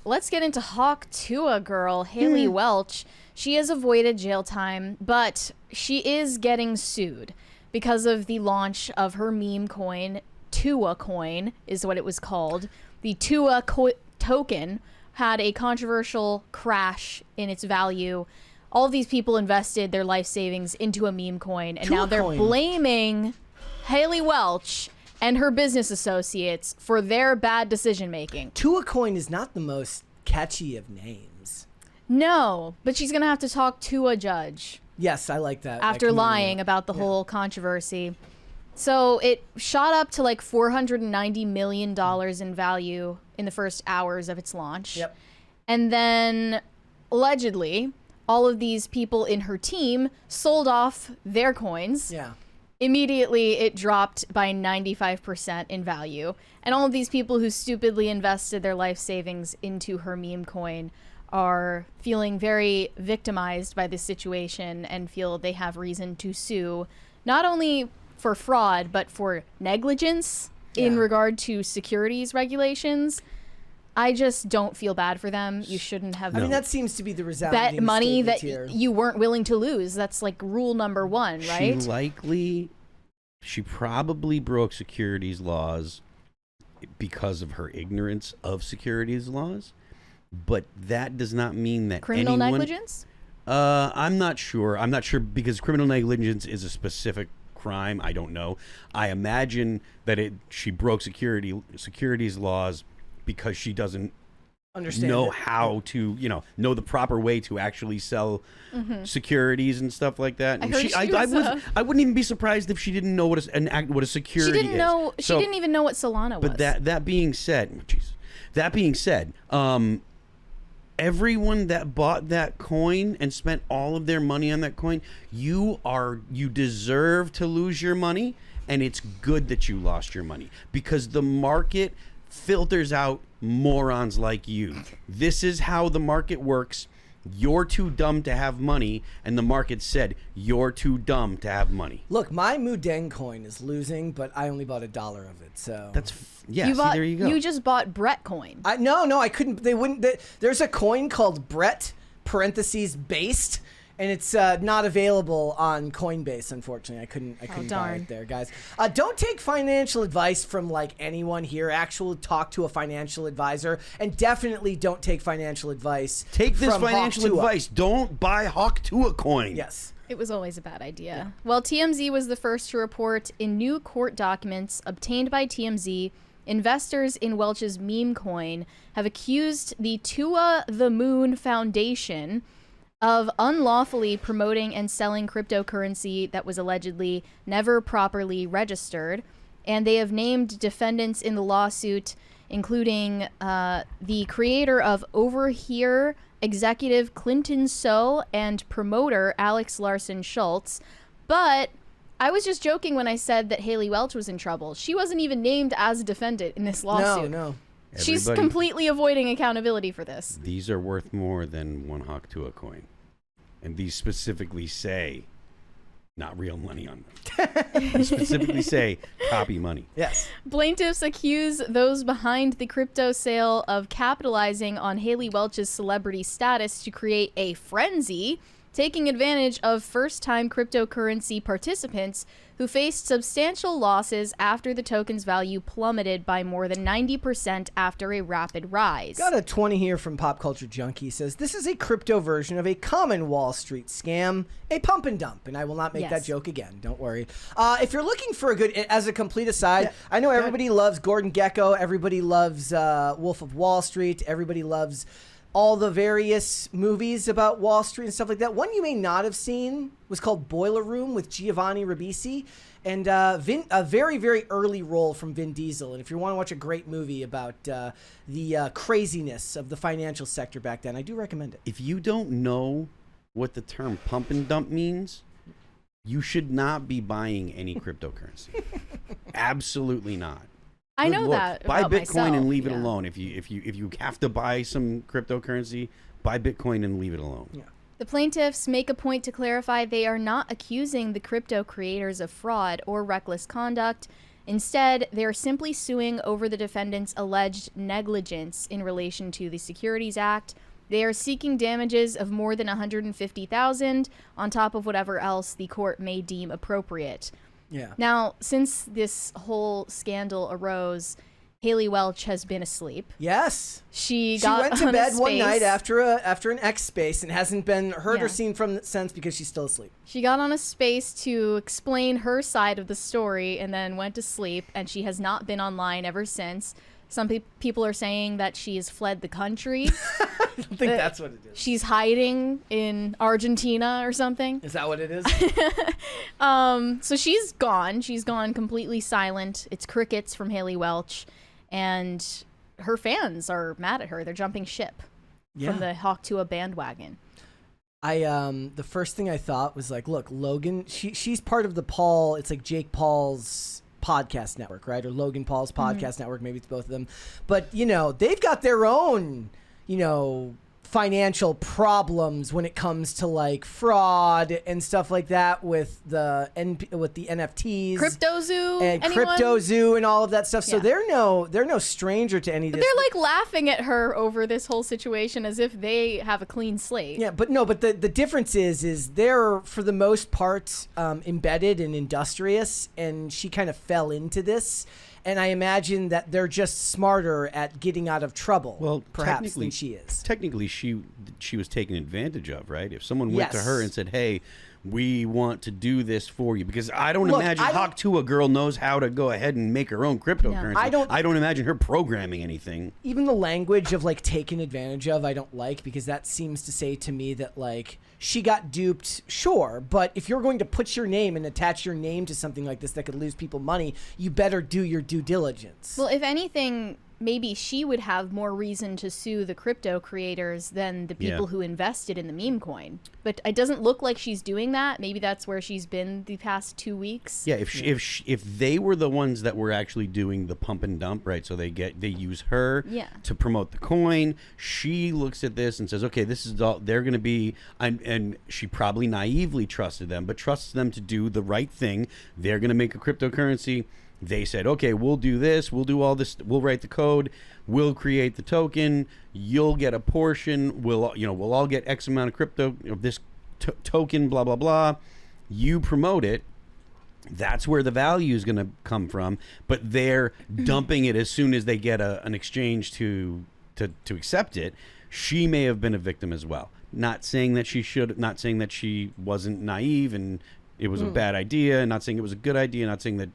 let's get into Hawk Tuah girl, Haliey Welch. She has avoided jail time, but she is getting sued because of the launch of her meme coin. Tuah coin is what it was called. The Tuah token had a controversial crash in its value. All of these people invested their life savings into a meme coin, and now they're blaming Haliey Welch and her business associates for their bad decision making. Tuah coin is not the most catchy of names. No, but she's gonna have to talk to a judge. Yes, I like that. After lying about the whole controversy. So it shot up to like $490 million in value in the first hours of its launch. Yep. And then allegedly, all of these people in her team sold off their coins. Yeah. Immediately, it dropped by 95% in value. And all of these people who stupidly invested their life savings into her meme coin are feeling very victimized by this situation and feel they have reason to sue, not only for fraud, but for negligence in regard to securities regulations. I just don't feel bad for them. You shouldn't have I mean, that seems to be the resounding bet money that here. You weren't willing to lose. That's like rule number one, right? She probably broke securities laws because of her ignorance of securities laws, but that does not mean that criminal negligence? I'm not sure. I'm not sure because criminal negligence is a specific crime. I don't know. I imagine that she broke securities laws because she doesn't know how to, know the proper way to actually sell securities and stuff like that. And I wouldn't even be surprised if she didn't know what a security is. She didn't even know what Solana was. But that being said, everyone that bought that coin and spent all of their money on that coin, you deserve to lose your money, and it's good that you lost your money because the market filters out morons like you. This is how the market works. You're too dumb to have money, and the market said you're too dumb to have money. Look, my Mudeng coin is losing, but I only bought $1 of it, so there you go. You just bought Brett coin. No, I couldn't. They wouldn't. There's a coin called Brett (based), and it's not available on Coinbase. Unfortunately, I couldn't buy it there, guys. Don't take financial advice from anyone here. Actually, talk to a financial advisor, and definitely don't take financial advice. Take this financial advice. Don't buy Hawk Tuah coin. Yes. It was always a bad idea. Yeah. Well, TMZ was the first to report in new court documents obtained by TMZ, investors in Welch's meme coin have accused the Tuah the Moon Foundation of unlawfully promoting and selling cryptocurrency that was allegedly never properly registered. And they have named defendants in the lawsuit, including the creator of Over Here, executive Clinton So, and promoter Alex Larson Schultz. But I was just joking when I said that Haliey Welch was in trouble. She wasn't even named as a defendant in this lawsuit. No. She's completely avoiding accountability for this. These are worth more than one Hawk Tuah coin. And these specifically say not real money on them. They specifically say copy money. Yes. Plaintiffs accuse those behind the crypto sale of capitalizing on Haliey Welch's celebrity status to create a frenzy, taking advantage of first-time cryptocurrency participants who faced substantial losses after the token's value plummeted by more than 90% after a rapid rise. Got a 20 here from Pop Culture Junkie. Says, this is a crypto version of a common Wall Street scam, a pump and dump. And I will not make that joke again. Don't worry. If you're looking for a good, as a complete aside, I know everybody loves Gordon Gekko. Everybody loves Wolf of Wall Street. Everybody loves all the various movies about Wall Street and stuff like that. One you may not have seen was called Boiler Room with Giovanni Ribisi, and a very, very early role from Vin Diesel. And if you want to watch a great movie about the craziness of the financial sector back then, I do recommend it. If you don't know what the term pump and dump means, you should not be buying any cryptocurrency. Absolutely not. I know that buy about Bitcoin myself. and leave it alone. If you have to buy some cryptocurrency, buy Bitcoin and leave it alone. Yeah. The plaintiffs make a point to clarify they are not accusing the crypto creators of fraud or reckless conduct, Instead, they're simply suing over the defendant's alleged negligence in relation to the Securities Act. They are seeking damages of more than $150,000 on top of whatever else the court may deem appropriate. Yeah. Now, since this whole scandal arose, Haliey Welch has been asleep. Yes. She went to bed space. one night after an X space and hasn't been heard or seen from since because she's still asleep. She got on a space to explain her side of the story and then went to sleep, and she has not been online ever since. Some people are saying that she has fled the country. I don't think that's what it is. She's hiding in Argentina or something. Is that what it is? So she's gone. She's gone completely silent. It's crickets from Haliey Welch. And her fans are mad at her. They're jumping ship from the Tuah bandwagon. The first thing I thought was like, look, Logan, she's part of the Paul, it's like Jake Paul's podcast network, right? Or Logan Paul's podcast network. Maybe it's both of them. But, they've got their own, financial problems when it comes to like fraud and stuff like that with the NFTs, CryptoZoo, and anyone? CryptoZoo and all of that stuff. So Yeah. they're no stranger to any of this. They're like laughing at her over this whole situation as if they have a clean slate. Yeah, but the difference is they're for the most part embedded and industrious, and she kind of fell into this. And I imagine that they're just smarter at getting out of trouble, perhaps, than she is. Technically, she was taken advantage of, right? If someone went to her and said, hey, we want to do this for you, because I don't imagine Tuah girl knows how to go ahead and make her own cryptocurrency. No. I don't imagine her programming anything. Even the language of like taken advantage of, I don't like, because that seems to say to me that like she got duped, sure, but if you're going to put your name and attach your name to something like this that could lose people money, you better do your due diligence. Well, if anything, maybe she would have more reason to sue the crypto creators than the people who invested in the meme coin. But it doesn't look like she's doing that. Maybe that's where she's been the past 2 weeks. Yeah, if they were the ones that were actually doing the pump and dump, right? So they use her to promote the coin. She looks at this and says, okay, this is all they're going to be, and she probably naively trusted them, but trusts them to do the right thing. They're going to make a cryptocurrency. They said, okay, we'll do this, we'll do all this, we'll write the code, we'll create the token, you'll get a portion, we'll all get X amount of crypto of this token, blah, blah, blah. You promote it. That's where the value is going to come from. But they're dumping it as soon as they get an exchange to accept it. She may have been a victim as well. Not saying that she should, not saying that she wasn't naive and it was a bad idea, not saying it was a good idea, not saying that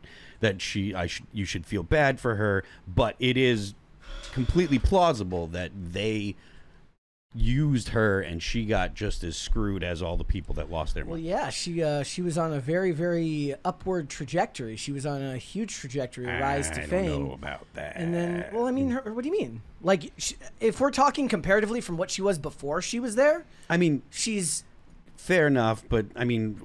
you should feel bad for her, but it is completely plausible that they used her and she got just as screwed as all the people that lost their money. Well, yeah, she was on a very, very upward trajectory. She was on a huge trajectory, rise to fame. I don't know about that. And then, well, I mean, what do you mean? Like, if we're talking comparatively from what she was before she was there, I mean, she's fair enough, but I mean,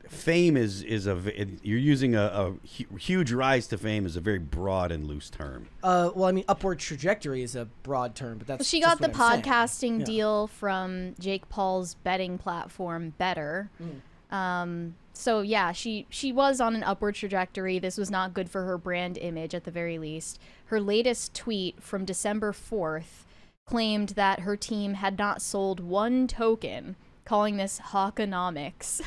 fame you're using a huge rise to fame is a very broad and loose term. Well, I mean, upward trajectory is a broad term, but that's she just got the what I'm podcasting saying. deal from Jake Paul's betting platform Better. So yeah, she was on an upward trajectory. This was not good for her brand image at the very least. Her latest tweet from December 4th claimed that her team had not sold one token, calling this Hawkonomics.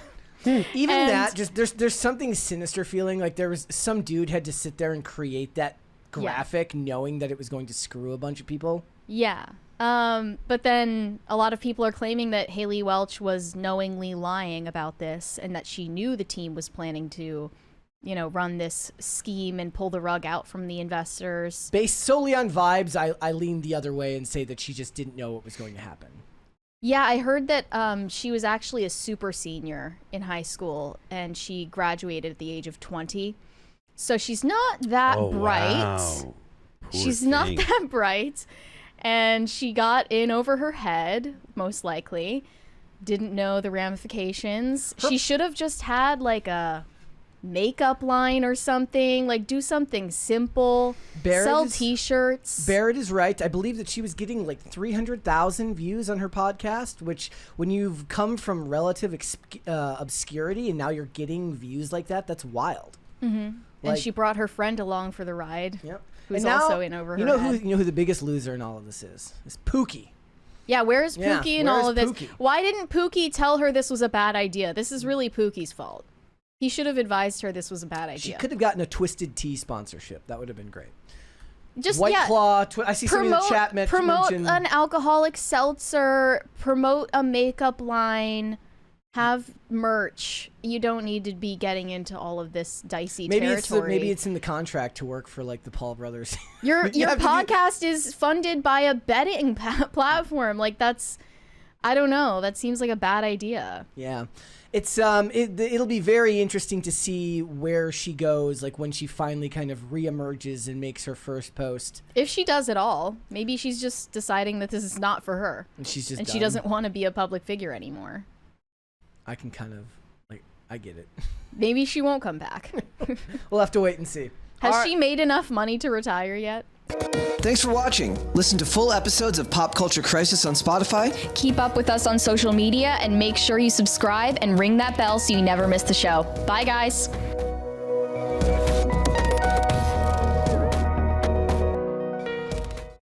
Even that, just there's something sinister feeling. Like there was some dude had to sit there and create that graphic knowing that it was going to screw a bunch of people. Yeah. But then a lot of people are claiming that Haliey Welch was knowingly lying about this and that she knew the team was planning to, run this scheme and pull the rug out from the investors. Based solely on vibes, I lean the other way and say that she just didn't know what was going to happen. Yeah, I heard that she was actually a super senior in high school and she graduated at the age of 20. So she's not that bright. Wow. She's not that bright. And she got in over her head, most likely. Didn't know the ramifications. She should have just had like a makeup line or something, like do something simple. Sell t-shirts. Barrett is right. I believe that she was getting like 300,000 views on her podcast, which when you've come from relative obscurity and now you're getting views like that, that's wild. And she brought her friend along for the ride. Yep. Who's And now, also in over her you know head. who the biggest loser in all of this is? It's Pookie. Yeah, where's Pookie in all of this? Pookie? Why didn't Pookie tell her this was a bad idea? This is really Pookie's fault. He should have advised her this was a bad idea. She could have gotten a Twisted Tea sponsorship. That would have been great. Just White Claw. I see somebody in the chat promote mention an alcoholic seltzer. Promote a makeup line. Have merch. You don't need to be getting into all of this dicey territory. Maybe it's in the contract to work for like the Paul brothers. Your podcast is funded by a betting platform. Like that's, I don't know. That seems like a bad idea. Yeah. It's it'll be very interesting to see where she goes, like when she finally kind of reemerges and makes her first post. If she does at all, maybe she's just deciding that this is not for her, and she's just and done. she doesn't want to be a public figure anymore. I can kind of I get it. Maybe she won't come back. We'll have to wait and see. Has she made enough money to retire yet? Thanks for watching. Listen to full episodes of Pop Culture Crisis on Spotify. Keep up with us on social media and make sure you subscribe and ring that bell so you never miss the show. Bye, guys.